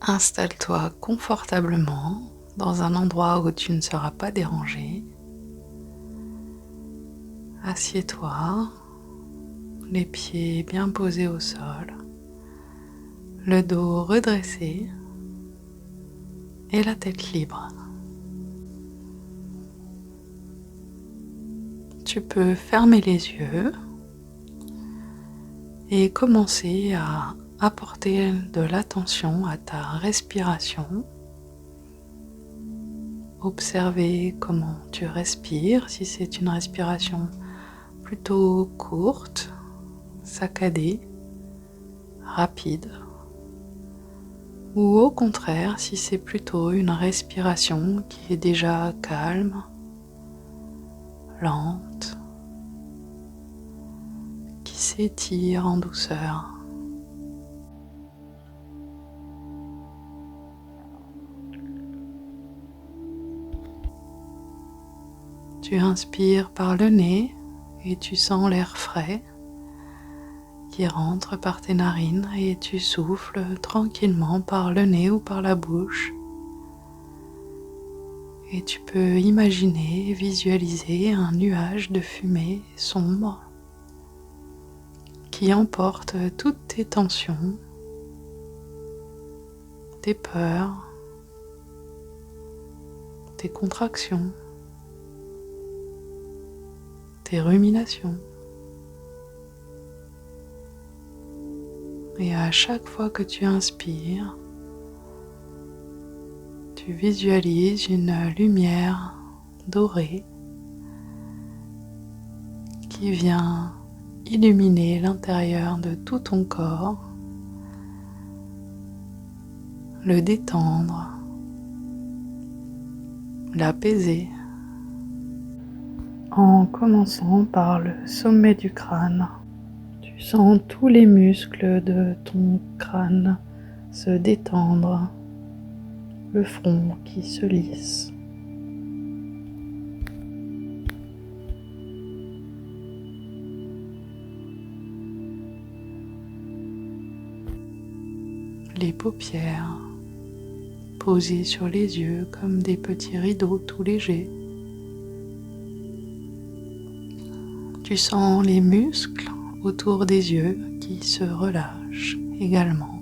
Installe-toi confortablement dans un endroit où tu ne seras pas dérangé. Assieds-toi, les pieds bien posés au sol, le dos redressé et la tête libre. Tu peux fermer les yeux et commencer à apporter de l'attention à ta respiration. Observer comment tu respires, si c'est une respiration plutôt courte, saccadée, rapide, ou au contraire si c'est plutôt une respiration qui est déjà calme, lente, qui s'étire en douceur. Tu inspires par le nez et tu sens l'air frais qui rentre par tes narines et tu souffles tranquillement par le nez ou par la bouche. Et tu peux imaginer, visualiser un nuage de fumée sombre qui emporte toutes tes tensions, tes peurs, tes contractions, tes ruminations. Et à chaque fois que tu inspires, tu visualises une lumière dorée qui vient illuminer l'intérieur de tout ton corps, le détendre, l'apaiser, en commençant par le sommet du crâne. Tu sens tous les muscles de ton crâne se détendre, le front qui se lisse. Les paupières posées sur les yeux comme des petits rideaux tout légers. Tu sens les muscles autour des yeux qui se relâchent également.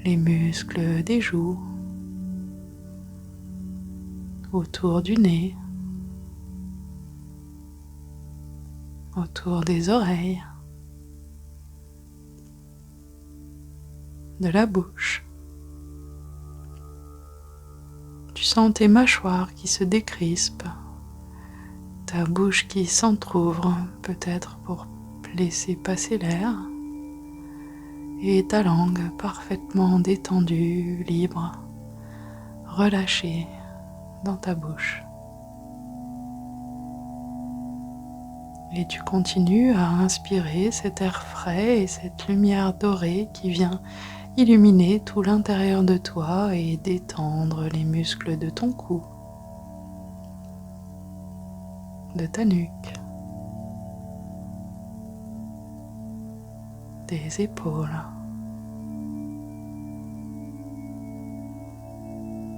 Les muscles des joues, autour du nez, autour des oreilles, de la bouche. Tu sens tes mâchoires qui se décrispent, ta bouche qui s'entr'ouvre peut-être pour laisser passer l'air, et ta langue parfaitement détendue, libre, relâchée dans ta bouche. Et tu continues à inspirer cet air frais et cette lumière dorée qui vient illuminer tout l'intérieur de toi et détendre les muscles de ton cou, de ta nuque, des épaules,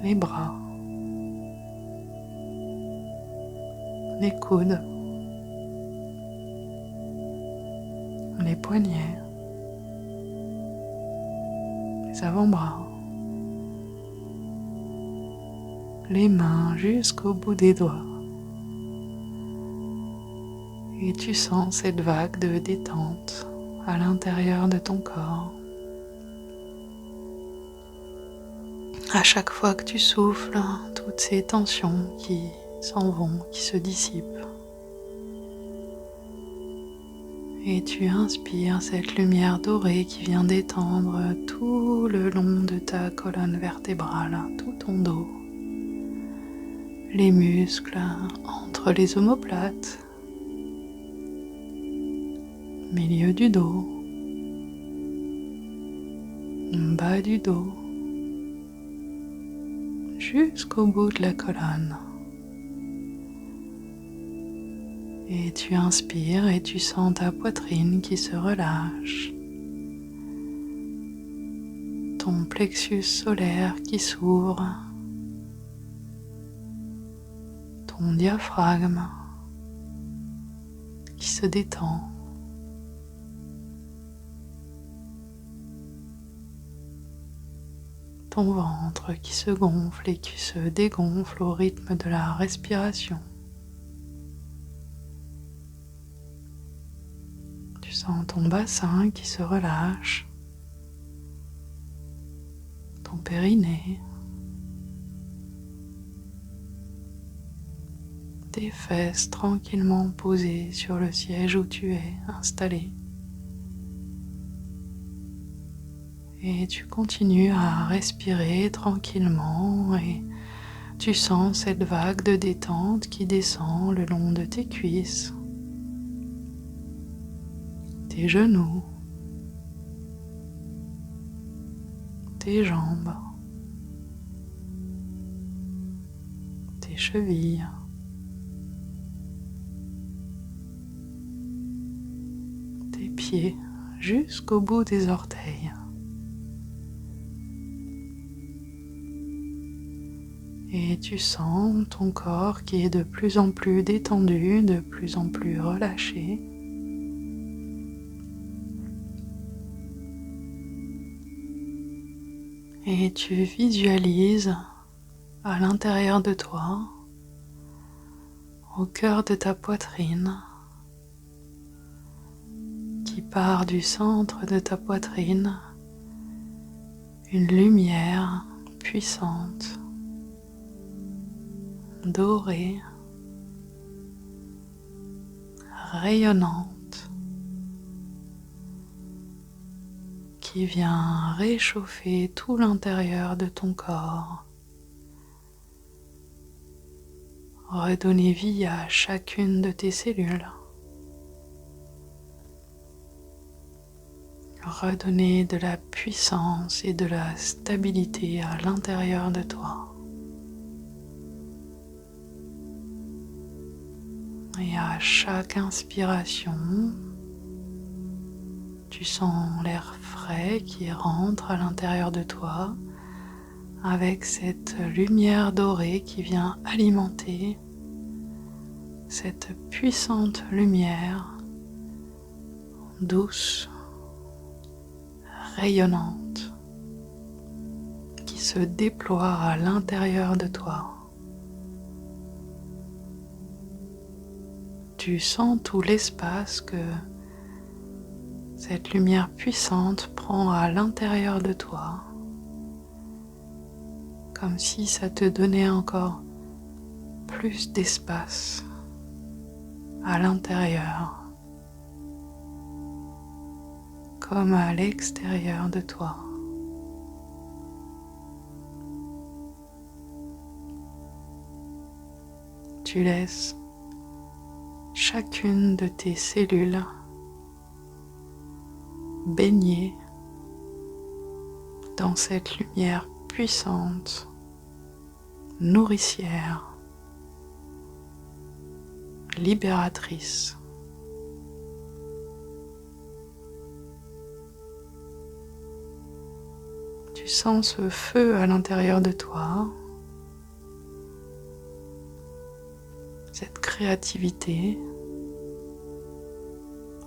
les bras, les coudes, les poignets, les avant-bras, les mains jusqu'au bout des doigts. Et tu sens cette vague de détente à l'intérieur de ton corps. À chaque fois que tu souffles, toutes ces tensions qui s'en vont, qui se dissipent. Et tu inspires cette lumière dorée qui vient détendre tout le long de ta colonne vertébrale, tout ton dos, les muscles entre les omoplates, milieu du dos, bas du dos, jusqu'au bout de la colonne. Et tu inspires et tu sens ta poitrine qui se relâche. ton plexus solaire qui s'ouvre, ton diaphragme qui se détend, ton ventre qui se gonfle et qui se dégonfle au rythme de la respiration. Tu sens ton bassin qui se relâche, ton périnée, tes fesses tranquillement posées sur le siège où tu es installé. Et tu continues à respirer tranquillement et tu sens cette vague de détente qui descend le long de tes cuisses, tes genoux, tes jambes, tes chevilles, tes pieds jusqu'au bout des orteils. Et tu sens ton corps qui est de plus en plus détendu, de plus en plus relâché. Et tu visualises à l'intérieur de toi, au cœur de ta poitrine, qui part du centre de ta poitrine, une lumière puissante, dorée, rayonnante, qui vient réchauffer tout l'intérieur de ton corps, redonner vie à chacune de tes cellules, redonner de la puissance et de la stabilité à l'intérieur de toi. Et à chaque inspiration, tu sens l'air frais qui rentre à l'intérieur de toi avec cette lumière dorée qui vient alimenter cette puissante lumière douce, rayonnante qui se déploie à l'intérieur de toi. Tu sens tout l'espace que cette lumière puissante prend à l'intérieur de toi, comme si ça te donnait encore plus d'espace à l'intérieur, comme à l'extérieur de toi. Tu laisses chacune de tes cellules baigner dans cette lumière puissante, nourricière, libératrice. Tu sens ce feu à l'intérieur de toi, cette créativité,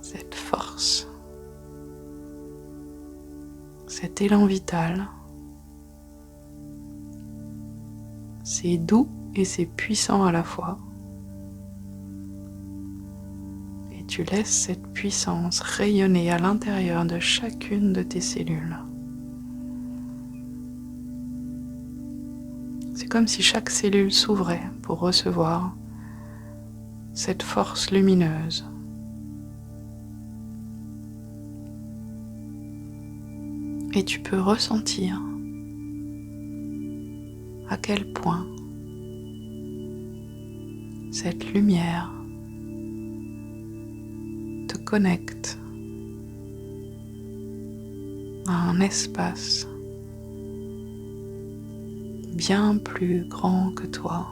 cette force, cet élan vital. C'est doux et c'est puissant à la fois. Et tu laisses cette puissance rayonner à l'intérieur de chacune de tes cellules. C'est comme si chaque cellule s'ouvrait pour recevoir cette force lumineuse. Et tu peux ressentir à quel point cette lumière te connecte à un espace bien plus grand que toi,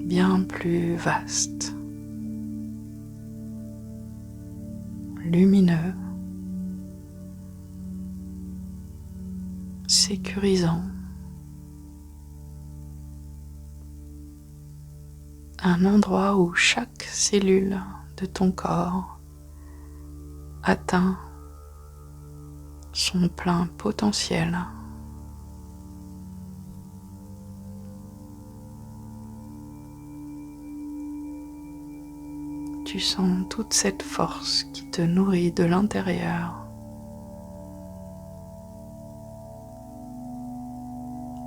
bien plus vaste, lumineux, sécurisant, un endroit où chaque cellule de ton corps atteint son plein potentiel. Tu sens toute cette force qui te nourrit de l'intérieur.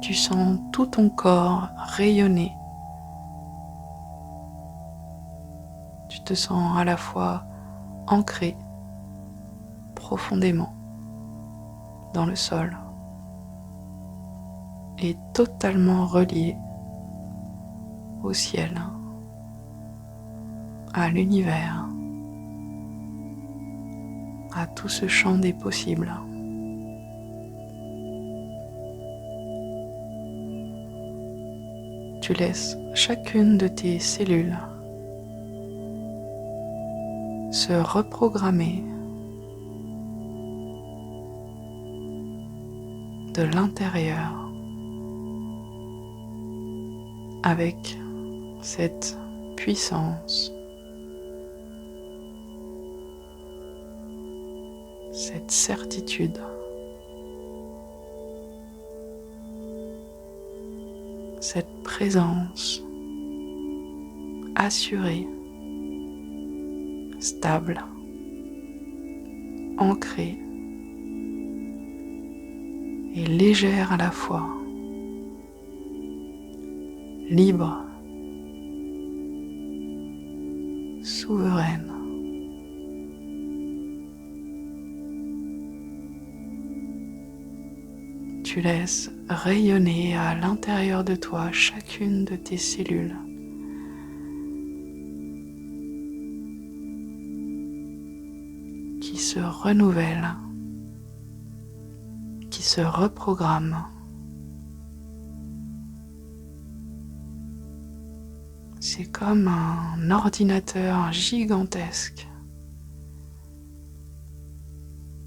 Tu sens tout ton corps rayonner. Tu te sens à la fois ancré profondément dans le sol et totalement relié au ciel, à l'univers, à tout ce champ des possibles. Tu laisses chacune de tes cellules se reprogrammer de l'intérieur avec cette puissance, cette certitude, cette présence assurée, stable, ancrée et légère à la fois, libre, souveraine. Tu laisses rayonner à l'intérieur de toi chacune de tes cellules. Qui se renouvellent, qui se reprogramment. C'est comme un ordinateur gigantesque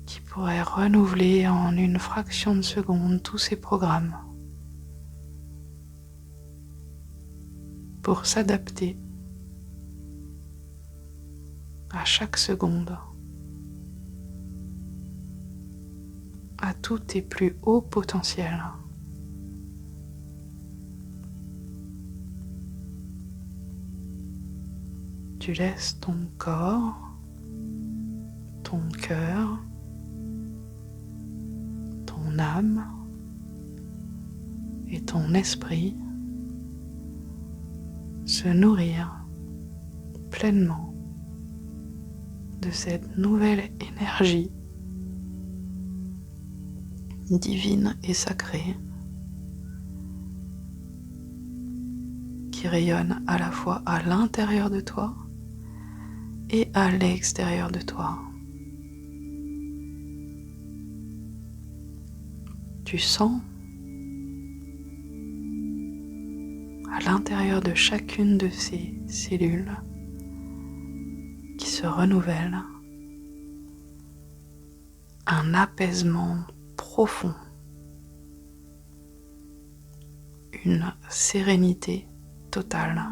qui pourrait renouveler en une fraction de seconde tous ses programmes pour s'adapter à chaque seconde à tous tes plus hauts potentiels. Tu laisses ton corps, ton cœur, ton âme et ton esprit se nourrir pleinement de cette nouvelle énergie divine et sacrée qui rayonne à la fois à l'intérieur de toi et à l'extérieur de toi. Tu sens à l'intérieur de chacune de ces cellules qui se renouvellent un apaisement profond, une sérénité totale.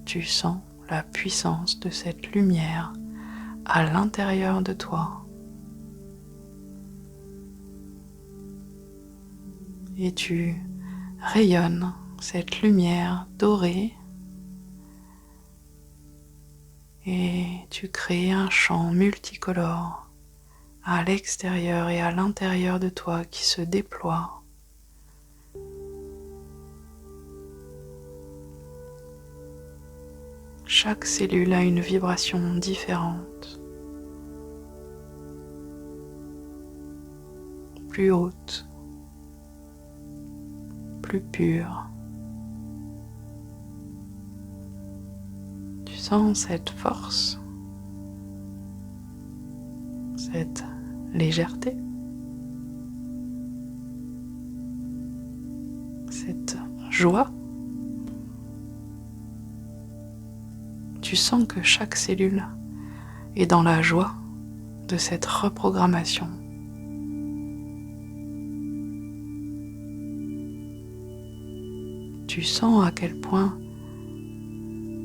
Tu sens la puissance de cette lumière à l'intérieur de toi. Et tu rayonnes cette lumière dorée et tu crées un champ multicolore à l'extérieur et à l'intérieur de toi qui se déploie. Chaque cellule a une vibration différente, plus haute, plus pure. Tu sens cette force, cette légèreté, cette joie. Tu sens que chaque cellule est dans la joie de cette reprogrammation tu sens à quel point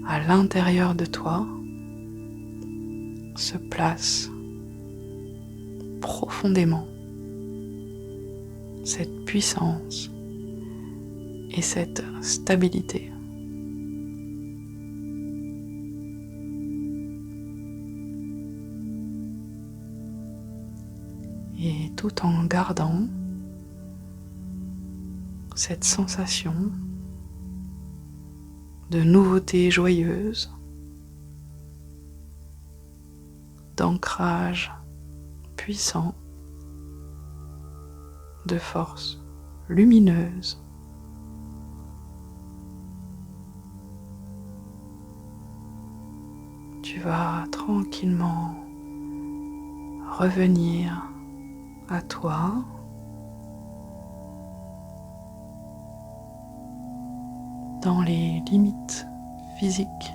à l'intérieur de toi se place profondément cette puissance et cette stabilité. Et tout en gardant cette sensation de nouveauté joyeuse, d'ancrage puissant, de force lumineuse. Tu vas tranquillement revenir à toi, dans les limites physiques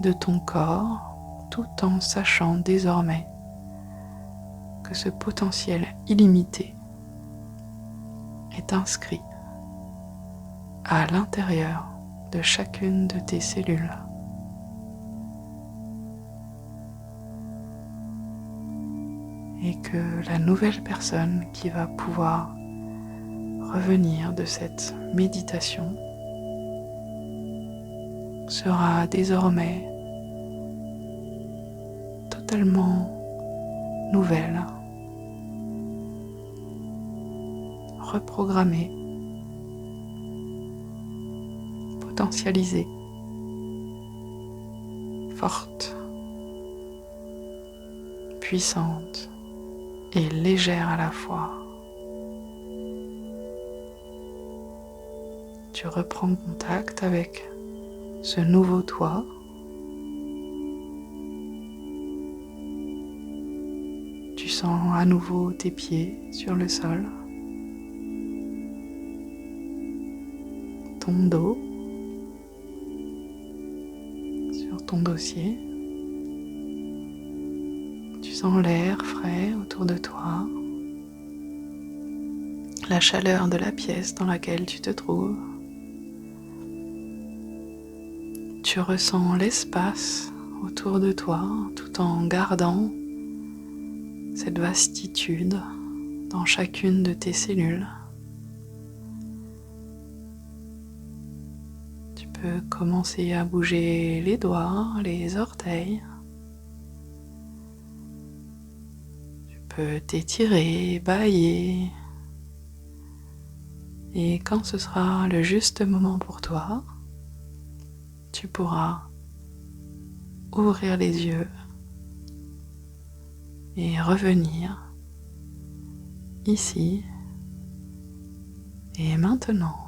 de ton corps, tout en sachant désormais que ce potentiel illimité est inscrit à l'intérieur de chacune de tes cellules. Et que la nouvelle personne qui va pouvoir revenir de cette méditation sera désormais totalement nouvelle, reprogrammée, potentialisée, forte, puissante et légère à la fois. Tu reprends contact avec ce nouveau toi. Tu sens à nouveau tes pieds sur le sol, ton dos sur ton dossier. Tu sens l'air frais autour de toi, la chaleur de la pièce dans laquelle tu te trouves. Tu ressens l'espace autour de toi tout en gardant cette vastitude dans chacune de tes cellules. Tu peux commencer à bouger les doigts, les orteils. Tu peux t'étirer, bâiller. Et quand ce sera le juste moment pour toi, tu pourras ouvrir les yeux et revenir ici et maintenant.